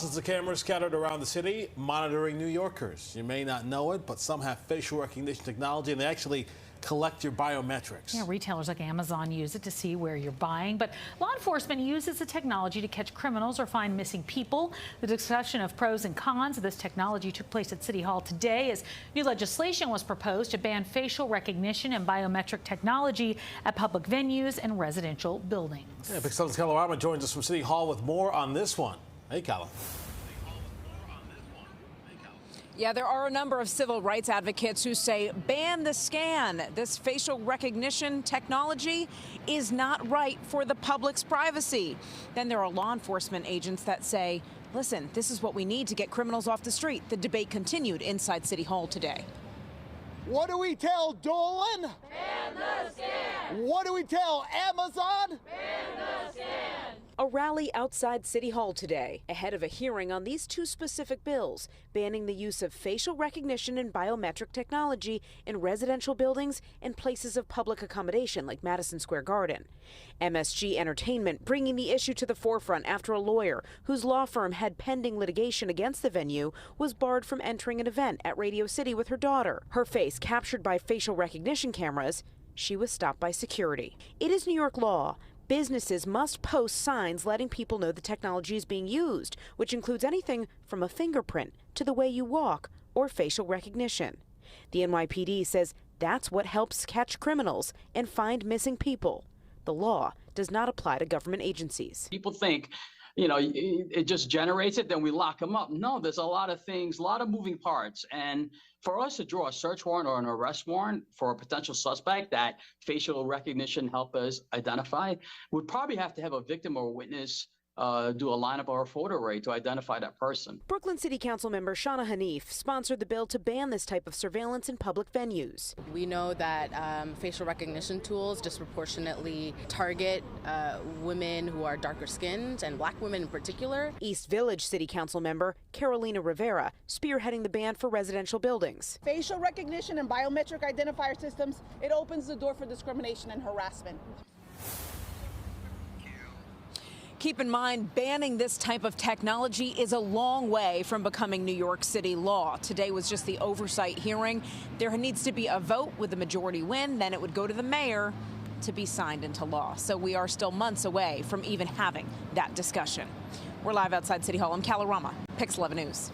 Thousands of cameras scattered around the city monitoring New Yorkers. You may not know it, but some have facial recognition technology, and they actually collect your biometrics. Yeah, retailers like Amazon use it to see where you're buying, but law enforcement uses the technology to catch criminals or find missing people. The discussion of pros and cons of this technology took place at City Hall today as new legislation was proposed to ban facial recognition and biometric technology at public venues and residential buildings. Yeah, Big 7's Colorado joins us from City Hall with more on this one. Hey, Calla. Yeah, there are a number of civil rights advocates who say ban the scan. This facial recognition technology is not right for the public's privacy. Then there are law enforcement agents that say, listen, this is what we need to get criminals off the street. The debate continued inside City Hall today. What do we tell Dolan? Ban the scan! What do we tell Amazon? Ban the scan! A rally outside City Hall today, ahead of a hearing on these two specific bills, banning the use of facial recognition and biometric technology in residential buildings and places of public accommodation like Madison Square Garden. MSG Entertainment bringing the issue to the forefront after a lawyer whose law firm had pending litigation against the venue was barred from entering an event at Radio City with her daughter. Her face captured by facial recognition cameras, she was stopped by security. It is New York law. Businesses must post signs letting people know the technology is being used, which includes anything from a fingerprint to the way you walk or facial recognition. The NYPD says that's what helps catch criminals and find missing people. The law does not apply to government agencies. People think, it just generates it, then we lock them up. No, there's a lot of things, a lot of moving parts. And for us to draw a search warrant or an arrest warrant for a potential suspect that facial recognition help us identify, we'd probably have to have a victim or a witness do a lineup or a photo array to identify that person. Brooklyn City Council member Shana Hanif sponsored the bill to ban this type of surveillance in public venues. We know that facial recognition tools disproportionately target women who are darker skinned and black women in particular. East Village City Council member Carolina Rivera spearheading the ban for residential buildings. Facial recognition and biometric identifier systems, it opens the door for discrimination and harassment. Keep in mind, banning this type of technology is a long way from becoming New York City law. Today was just the oversight hearing. There needs to be a vote with the majority win, then it would go to the mayor to be signed into law. So we are still months away from even having that discussion. We're live outside City Hall. I'm Calla Rama, Pix 11 News.